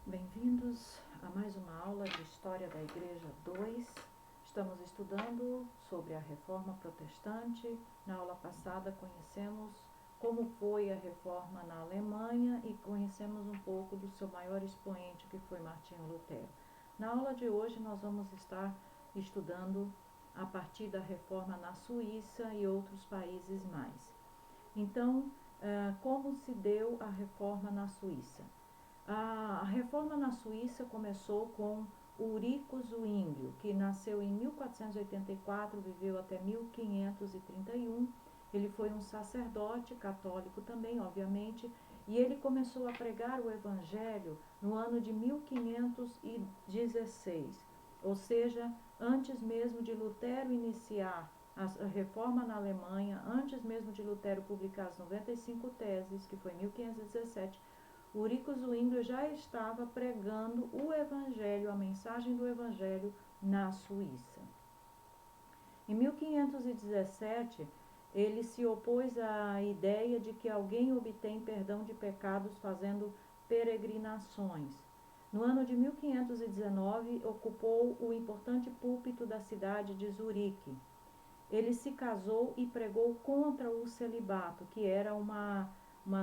Bem-vindos a mais uma aula de História da Igreja 2. Estamos estudando sobre a Reforma Protestante. Na aula passada conhecemos como foi a Reforma na Alemanha e conhecemos um pouco do seu maior expoente, que foi Martinho Lutero. Na aula de hoje nós vamos estar estudando a partir da Reforma na Suíça e outros países mais. Então, como se deu a Reforma na Suíça? A reforma na Suíça começou com Ulrico Zwinglio, que nasceu em 1484, viveu até 1531. Ele foi um sacerdote católico também, obviamente, e ele começou a pregar o evangelho no ano de 1516, ou seja, antes mesmo de Lutero iniciar a reforma na Alemanha, antes mesmo de Lutero publicar as 95 teses, que foi em 1517, Ulrico Zwinglio já estava pregando o evangelho, a mensagem do evangelho na Suíça. Em 1517, ele se opôs à ideia de que alguém obtém perdão de pecados fazendo peregrinações. No ano de 1519, ocupou o importante púlpito da cidade de Zurique. Ele se casou e pregou contra o celibato, que era uma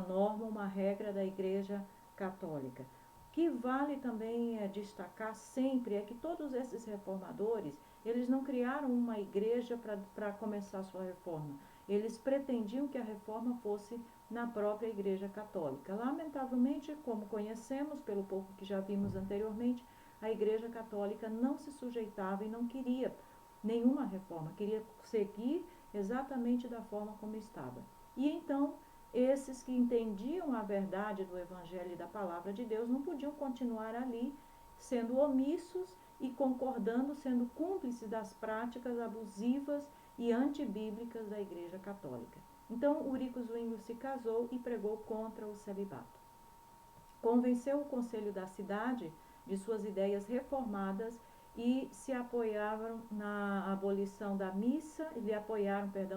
norma, uma regra da Igreja Católica. O que vale também destacar sempre é que todos esses reformadores, eles não criaram uma igreja para começar a sua reforma. Eles pretendiam que a reforma fosse na própria Igreja Católica. Lamentavelmente, como conhecemos, pelo pouco que já vimos anteriormente, a Igreja Católica não se sujeitava e não queria nenhuma reforma, queria seguir exatamente da forma como estava. E então, esses que entendiam a verdade do Evangelho e da Palavra de Deus não podiam continuar ali sendo omissos e concordando, sendo cúmplices das práticas abusivas e antibíblicas da Igreja Católica. Então, Ulrico Zwinglio se casou e pregou contra o celibato. Convenceu o conselho da cidade de suas ideias reformadas e se apoiaram na abolição da missa,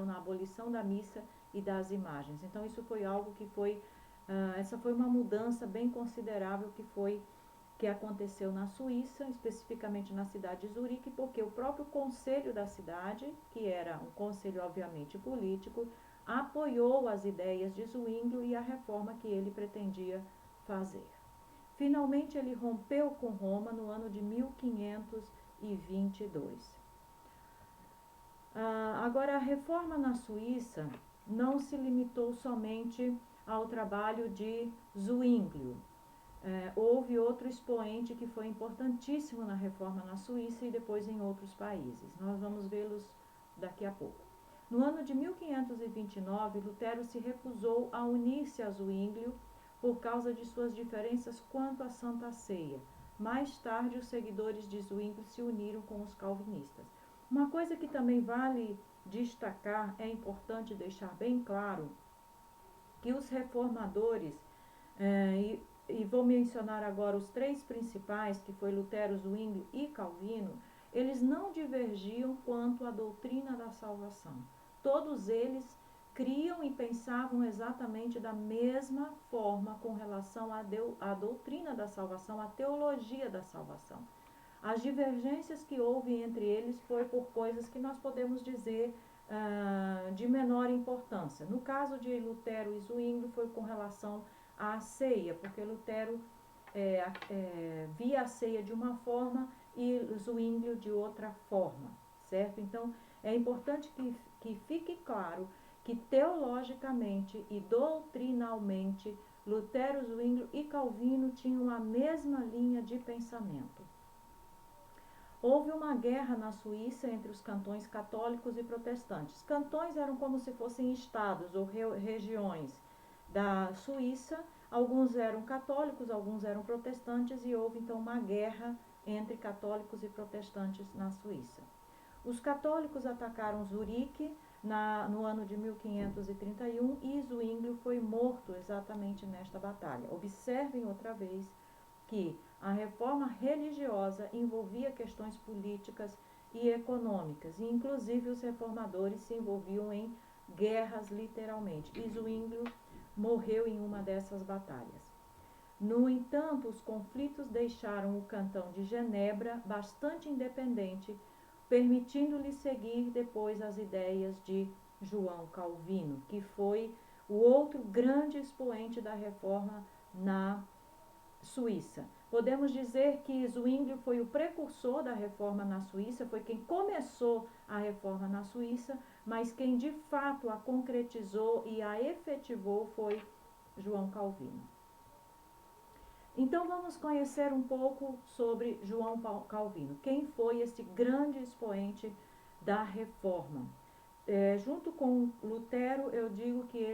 na abolição da missa e das imagens. Então isso foi algo que essa foi uma mudança bem considerável que aconteceu na Suíça, especificamente na cidade de Zurique, porque o próprio conselho da cidade, que era um conselho obviamente político, apoiou as ideias de Zwinglio e a reforma que ele pretendia fazer. Finalmente, ele rompeu com Roma no ano de 1522. Agora, a reforma na Suíça não se limitou somente ao trabalho de Zwinglio. Houve outro expoente que foi importantíssimo na reforma na Suíça e depois em outros países. Nós vamos vê-los daqui a pouco. No ano de 1529, Lutero se recusou a unir-se a Zwinglio por causa de suas diferenças quanto à Santa Ceia. Mais tarde, os seguidores de Zwinglio se uniram com os calvinistas. Uma coisa que também vale destacar, é importante deixar bem claro, que os reformadores, e vou mencionar agora os três principais, que foi Lutero, Zwinglio e Calvino, eles não divergiam quanto à doutrina da salvação. Todos eles criam e pensavam exatamente da mesma forma com relação à doutrina da salvação, à teologia da salvação. As divergências que houve entre eles foi por coisas que nós podemos dizer de menor importância. No caso de Lutero e Zwinglio foi com relação à ceia, porque Lutero via a ceia de uma forma e Zwinglio de outra forma, certo? Então, é importante que fique claro que teologicamente e doutrinalmente Lutero, Zwinglio e Calvino tinham a mesma linha de pensamento. Houve uma guerra na Suíça entre os cantões católicos e protestantes. Cantões eram como se fossem estados ou regiões da Suíça. Alguns eram católicos, alguns eram protestantes e houve então uma guerra entre católicos e protestantes na Suíça. Os católicos atacaram Zurique no ano de 1531 e Zwinglio foi morto exatamente nesta batalha. Observem outra vez que a reforma religiosa envolvia questões políticas e econômicas, e inclusive os reformadores se envolviam em guerras literalmente, e Zwinglio morreu em uma dessas batalhas. No entanto, os conflitos deixaram o cantão de Genebra bastante independente, permitindo-lhe seguir depois as ideias de João Calvino, que foi o outro grande expoente da reforma na Suíça. Podemos dizer que Zwinglio foi o precursor da reforma na Suíça, foi quem começou a reforma na Suíça, mas quem de fato a concretizou e a efetivou foi João Calvino. Então vamos conhecer um pouco sobre João Calvino. Quem foi esse grande expoente da reforma? Junto com Lutero, eu digo que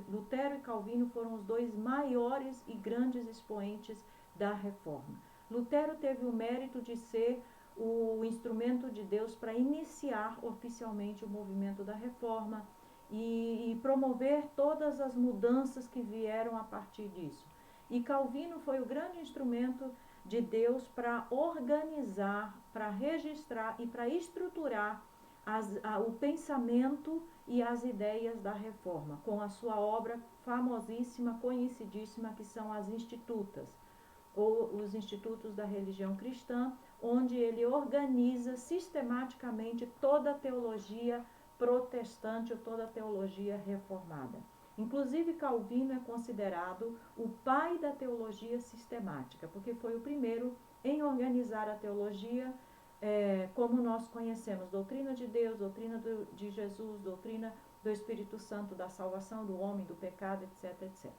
Lutero e Calvino foram os dois maiores e grandes expoentes da reforma. Lutero teve o mérito de ser o instrumento de Deus para iniciar oficialmente o movimento da reforma e promover todas as mudanças que vieram a partir disso. E Calvino foi o grande instrumento de Deus para organizar, para registrar e para estruturar o pensamento e as ideias da reforma, com a sua obra famosíssima, conhecidíssima, que são as Institutas, ou os Institutos da Religião Cristã, onde ele organiza sistematicamente toda a teologia protestante ou toda a teologia reformada. Inclusive, Calvino é considerado o pai da teologia sistemática, porque foi o primeiro em organizar a teologia como nós conhecemos, doutrina de Deus, doutrina de Jesus, doutrina do Espírito Santo, da salvação do homem, do pecado, etc, etc.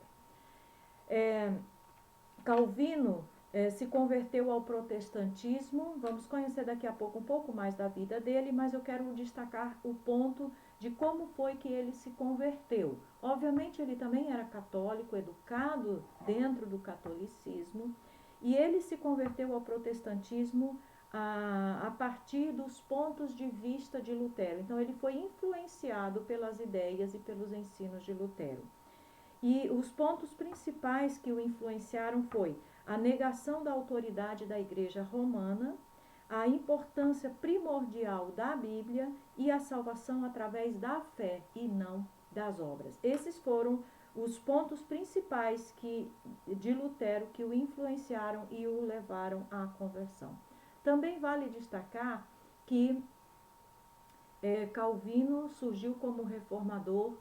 Calvino se converteu ao protestantismo. Vamos conhecer daqui a pouco um pouco mais da vida dele, mas eu quero destacar o ponto de como foi que ele se converteu. Obviamente ele também era católico, educado dentro do catolicismo, e ele se converteu ao protestantismo a partir dos pontos de vista de Lutero. Então ele foi influenciado pelas ideias e pelos ensinos de Lutero. E os pontos principais que o influenciaram foi a negação da autoridade da Igreja Romana, a importância primordial da Bíblia e a salvação através da fé e não das obras. Esses foram os pontos principais de Lutero que o influenciaram e o levaram à conversão. Também vale destacar que Calvino surgiu como reformador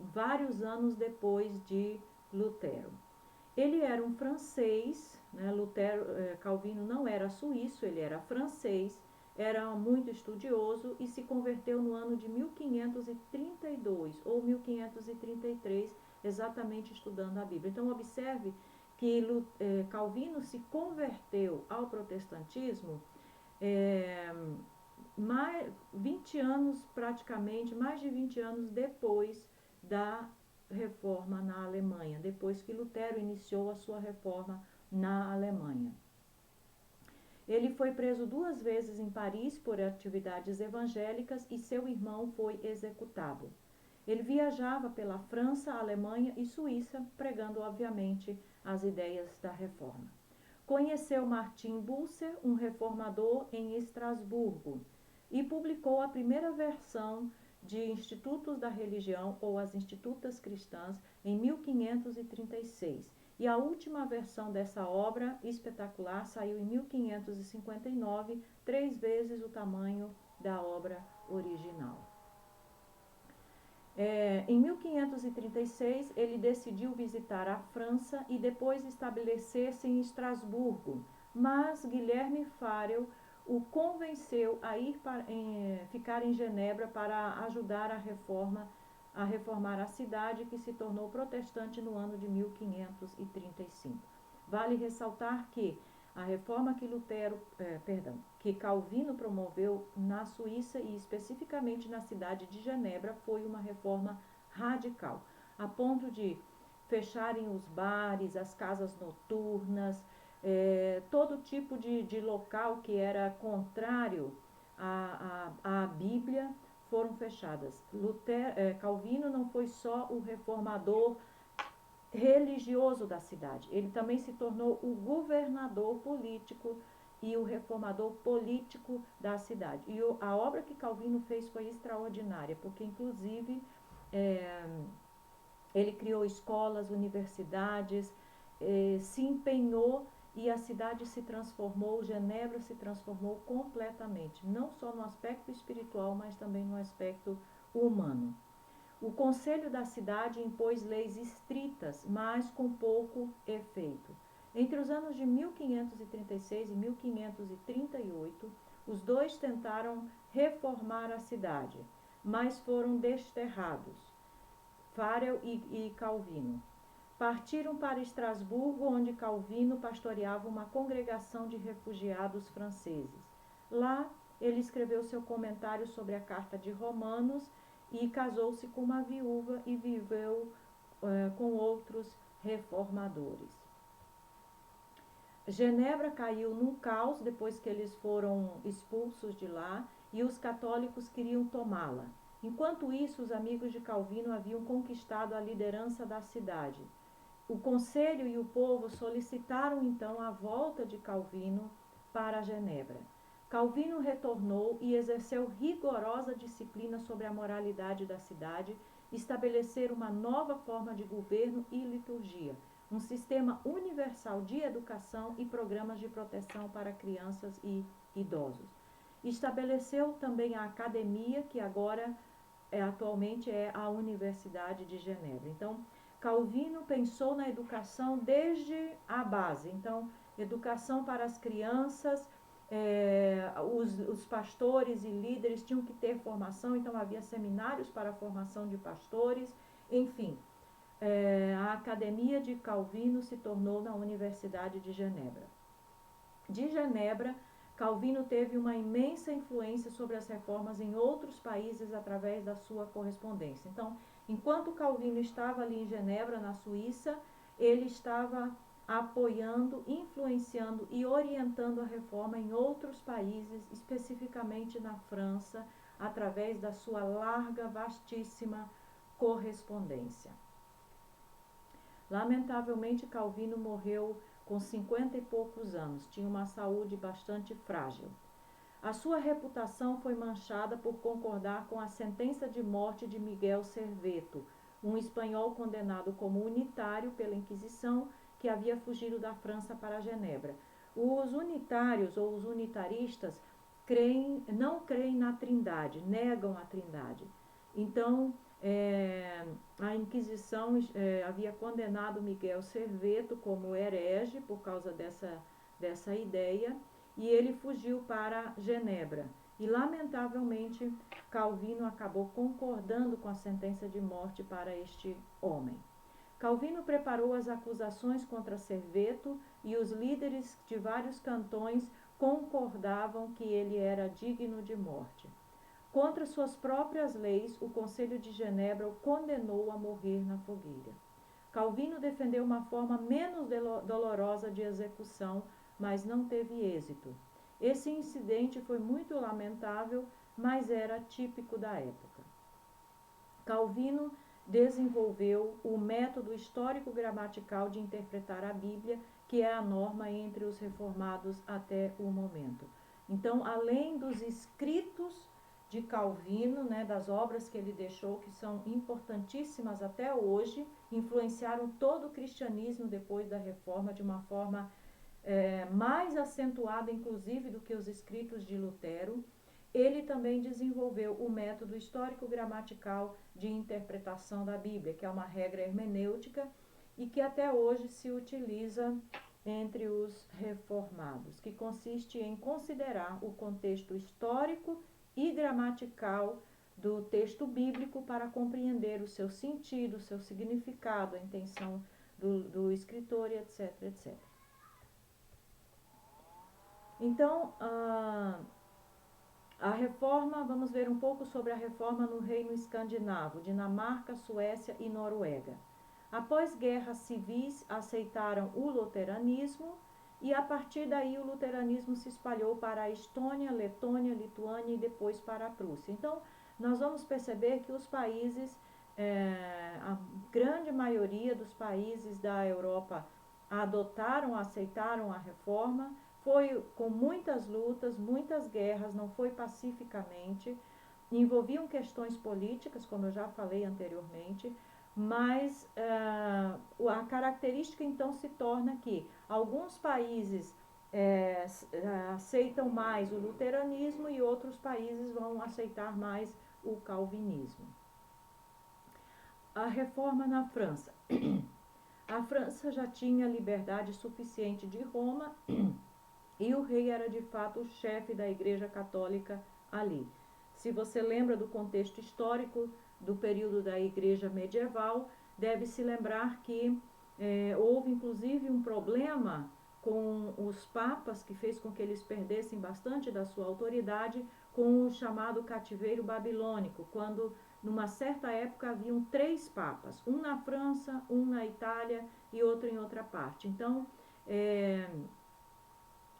vários anos depois de Lutero. Ele era um francês, né? Calvino não era suíço, ele era francês, era muito estudioso e se converteu no ano de 1532 ou 1533, exatamente estudando a Bíblia. Então observe que Calvino se converteu ao protestantismo 20 anos praticamente, mais de 20 anos depois da reforma na Alemanha, depois que Lutero iniciou a sua reforma na Alemanha. Ele foi preso 2 vezes em Paris por atividades evangélicas e seu irmão foi executado. Ele viajava pela França, Alemanha e Suíça, pregando, obviamente, as ideias da reforma. Conheceu Martin Bucer, um reformador, em Estrasburgo, e publicou a primeira versão de Institutos da Religião, ou as Institutas Cristãs, em 1536. E a última versão dessa obra espetacular saiu em 1559, 3 vezes o tamanho da obra original. Em 1536, ele decidiu visitar a França e depois estabelecer-se em Estrasburgo, mas Guilherme Farel o convenceu a ficar em Genebra para ajudar a reformar a cidade, que se tornou protestante no ano de 1535. Vale ressaltar que a reforma que Calvino promoveu na Suíça e especificamente na cidade de Genebra foi uma reforma radical, a ponto de fecharem os bares, as casas noturnas, todo tipo de local que era contrário à Bíblia foram fechadas. Calvino não foi só o reformador religioso da cidade, ele também se tornou o governador político e o reformador político da cidade. E a obra que Calvino fez foi extraordinária, porque inclusive Ele criou escolas, universidades, se empenhou e a cidade se transformou, Genebra se transformou completamente, não só no aspecto espiritual, mas também no aspecto humano. O conselho da cidade impôs leis estritas, mas com pouco efeito. Entre os anos de 1536 e 1538, os dois tentaram reformar a cidade, mas foram desterrados, Farel e Calvino. Partiram para Estrasburgo, onde Calvino pastoreava uma congregação de refugiados franceses. Lá, ele escreveu seu comentário sobre a Carta de Romanos e casou-se com uma viúva e viveu com outros reformadores. Genebra caiu num caos depois que eles foram expulsos de lá e os católicos queriam tomá-la. Enquanto isso, os amigos de Calvino haviam conquistado a liderança da cidade. O conselho e o povo solicitaram então a volta de Calvino para Genebra. Calvino retornou e exerceu rigorosa disciplina sobre a moralidade da cidade, estabelecer uma nova forma de governo e liturgia, um sistema universal de educação e programas de proteção para crianças e idosos. Estabeleceu também a academia, que agora atualmente é a Universidade de Genebra. Então, Calvino pensou na educação desde a base. Então, educação para as crianças, os pastores e líderes tinham que ter formação, então havia seminários para a formação de pastores, enfim. A Academia de Calvino se tornou na Universidade de Genebra. De Genebra, Calvino teve uma imensa influência sobre as reformas em outros países através da sua correspondência. Então, enquanto Calvino estava ali em Genebra, na Suíça, ele estava apoiando, influenciando e orientando a reforma em outros países, especificamente na França, através da sua larga, vastíssima correspondência. Lamentavelmente, Calvino morreu com 50 e poucos anos, tinha uma saúde bastante frágil. A sua reputação foi manchada por concordar com a sentença de morte de Miguel Serveto, um espanhol condenado como unitário pela Inquisição, que havia fugido da França para Genebra. Os unitários ou os unitaristas não creem na Trindade, negam a Trindade. Então, a Inquisição havia condenado Miguel Serveto como herege por causa dessa ideia, e ele fugiu para Genebra. E, lamentavelmente, Calvino acabou concordando com a sentença de morte para este homem. Calvino preparou as acusações contra Serveto e os líderes de vários cantões concordavam que ele era digno de morte. Contra suas próprias leis, o Conselho de Genebra o condenou a morrer na fogueira. Calvino defendeu uma forma menos dolorosa de execução, mas não teve êxito. Esse incidente foi muito lamentável, mas era típico da época. Calvino desenvolveu o método histórico-gramatical de interpretar a Bíblia, que é a norma entre os reformados até o momento. Então, além dos escritos de Calvino, das obras que ele deixou, que são importantíssimas até hoje, influenciaram todo o cristianismo depois da Reforma de uma forma mais acentuada, inclusive, do que os escritos de Lutero. Ele também desenvolveu o método histórico-gramatical de interpretação da Bíblia, que é uma regra hermenêutica e que até hoje se utiliza entre os reformados, que consiste em considerar o contexto histórico e gramatical do texto bíblico para compreender o seu sentido, o seu significado, a intenção do escritor, etc, etc. Então, a reforma, vamos ver um pouco sobre a reforma no reino escandinavo, Dinamarca, Suécia e Noruega. Após guerras civis, aceitaram o luteranismo e a partir daí o luteranismo se espalhou para a Estônia, Letônia, Lituânia e depois para a Prússia. Então, nós vamos perceber que os países, a grande maioria dos países da Europa adotaram, aceitaram a reforma. Foi com muitas lutas, muitas guerras, não foi pacificamente, envolviam questões políticas, como eu já falei anteriormente, mas a característica então se torna que alguns países aceitam mais o luteranismo e outros países vão aceitar mais o calvinismo. A reforma na França. A França já tinha liberdade suficiente de Roma e o rei era de fato o chefe da Igreja Católica ali. Se você lembra do contexto histórico do período da Igreja medieval, deve se lembrar que houve inclusive um problema com os papas, que fez com que eles perdessem bastante da sua autoridade, com o chamado cativeiro babilônico, quando numa certa época haviam 3 papas, um na França, um na Itália e outro em outra parte. Então,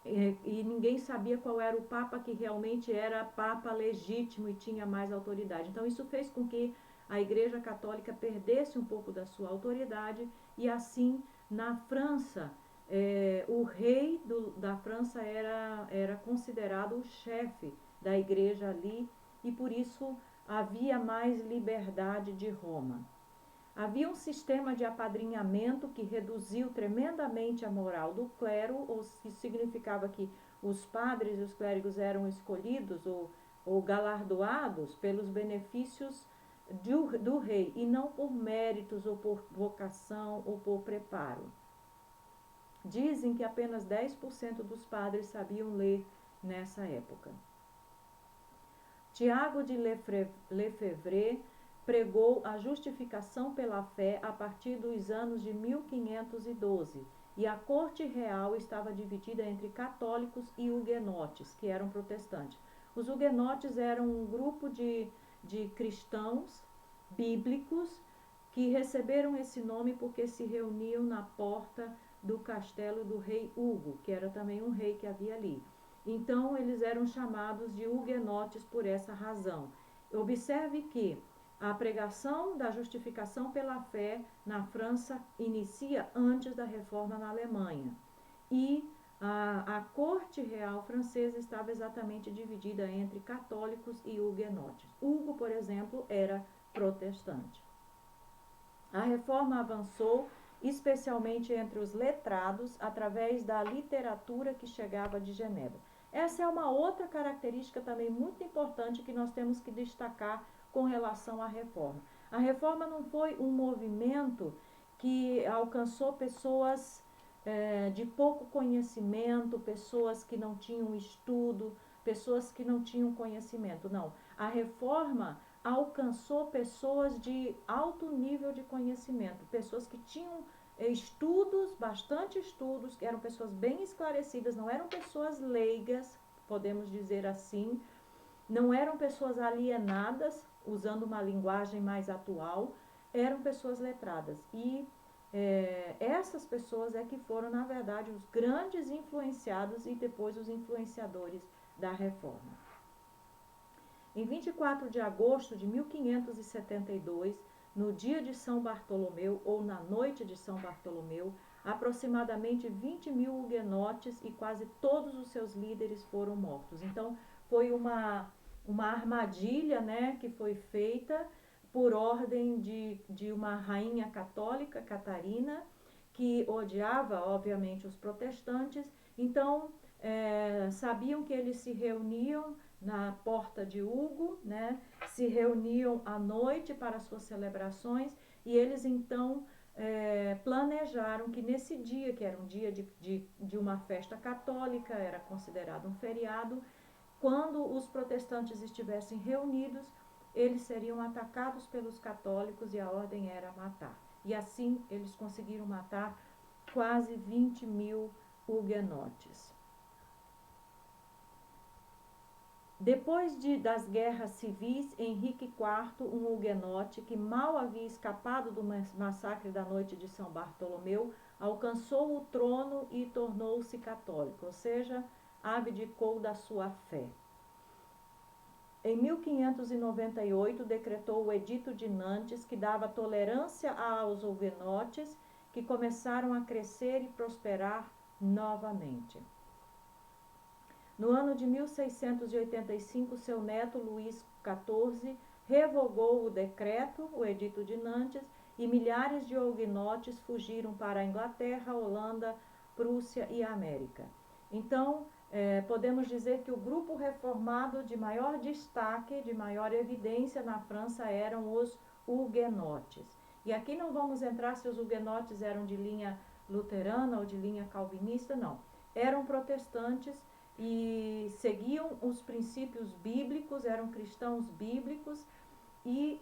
e ninguém sabia qual era o papa que realmente era papa legítimo e tinha mais autoridade. Então isso fez com que a Igreja Católica perdesse um pouco da sua autoridade e assim na França o rei da França era considerado o chefe da igreja ali e por isso havia mais liberdade de Roma. Havia um sistema de apadrinhamento que reduziu tremendamente a moral do clero, ou significava que os padres e os clérigos eram escolhidos ou galardoados pelos benefícios do rei, e não por méritos, ou por vocação, ou por preparo. Dizem que apenas 10% dos padres sabiam ler nessa época. Tiago de Lefebvre pregou a justificação pela fé a partir dos anos de 1512, e a corte real estava dividida entre católicos e huguenotes, que eram protestantes. Os huguenotes eram um grupo de cristãos bíblicos que receberam esse nome porque se reuniam na porta do castelo do rei Hugo, que era também um rei que havia ali. Então, eles eram chamados de huguenotes por essa razão. Observe que a pregação da justificação pela fé na França inicia antes da reforma na Alemanha. E a corte real francesa estava exatamente dividida entre católicos e huguenotes. Hugo, por exemplo, era protestante. A reforma avançou especialmente entre os letrados através da literatura que chegava de Genebra. Essa é uma outra característica também muito importante que nós temos que destacar com relação à reforma. A reforma não foi um movimento que alcançou pessoas de pouco conhecimento, pessoas que não tinham estudo, pessoas que não tinham conhecimento. Não. A reforma alcançou pessoas de alto nível de conhecimento, pessoas que tinham estudos, bastante estudos, que eram pessoas bem esclarecidas, não eram pessoas leigas, podemos dizer assim, não eram pessoas alienadas, usando uma linguagem mais atual, eram pessoas letradas. E essas pessoas é que foram, na verdade, os grandes influenciados e depois os influenciadores da reforma. Em 24 de agosto de 1572, no dia de São Bartolomeu, ou na noite de São Bartolomeu, aproximadamente 20.000 huguenotes e quase todos os seus líderes foram mortos. Então, foi uma armadilha, né, que foi feita por ordem de uma rainha católica, Catarina, que odiava, obviamente, os protestantes. Então, sabiam que eles se reuniam na porta de Hugo, né, se reuniam à noite para suas celebrações, e eles então planejaram que nesse dia, que era um dia de uma festa católica, era considerado um feriado, quando os protestantes estivessem reunidos, eles seriam atacados pelos católicos e a ordem era matar. E assim eles conseguiram matar quase 20.000 huguenotes. Depois das guerras civis, Henrique IV, um huguenote que mal havia escapado do massacre da noite de São Bartolomeu, alcançou o trono e tornou-se católico, ou seja, abdicou da sua fé. Em 1598, decretou o Edito de Nantes, que dava tolerância aos huguenotes, que começaram a crescer e prosperar novamente. No ano de 1685, seu neto Luís XIV revogou o decreto, o Edito de Nantes, e milhares de huguenotes fugiram para a Inglaterra, Holanda, Prússia e América. Então, podemos dizer que o grupo reformado de maior destaque, de maior evidência na França eram os huguenotes. E aqui não vamos entrar se os huguenotes eram de linha luterana ou de linha calvinista, não. Eram protestantes e seguiam os princípios bíblicos, eram cristãos bíblicos e,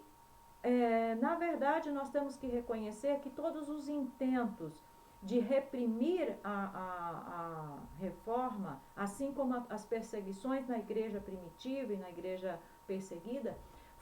na verdade, nós temos que reconhecer que todos os intentos de reprimir a reforma, assim como as perseguições na igreja primitiva e na igreja perseguida,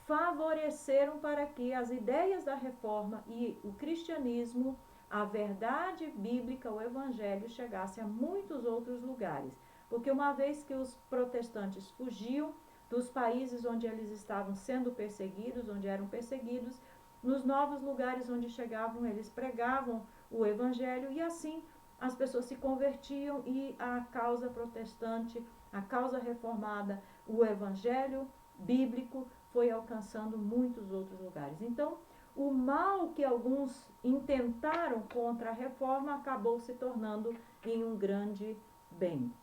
favoreceram para que as ideias da reforma e o cristianismo, a verdade bíblica, o evangelho, chegasse a muitos outros lugares. Porque uma vez que os protestantes fugiam dos países onde eles estavam sendo perseguidos, onde eram perseguidos, nos novos lugares onde chegavam, eles pregavam o evangelho e assim as pessoas se convertiam e a causa protestante, a causa reformada, o evangelho bíblico foi alcançando muitos outros lugares. Então, o mal que alguns intentaram contra a reforma acabou se tornando em um grande bem.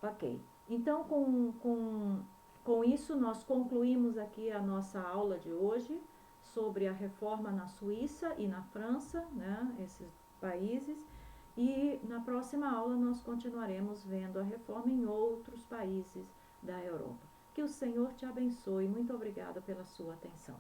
Ok. Então, com isso, nós concluímos aqui a nossa aula de hoje sobre a reforma na Suíça e na França, né, esses países. E na próxima aula nós continuaremos vendo a reforma em outros países da Europa. Que o Senhor te abençoe. Muito obrigada pela sua atenção.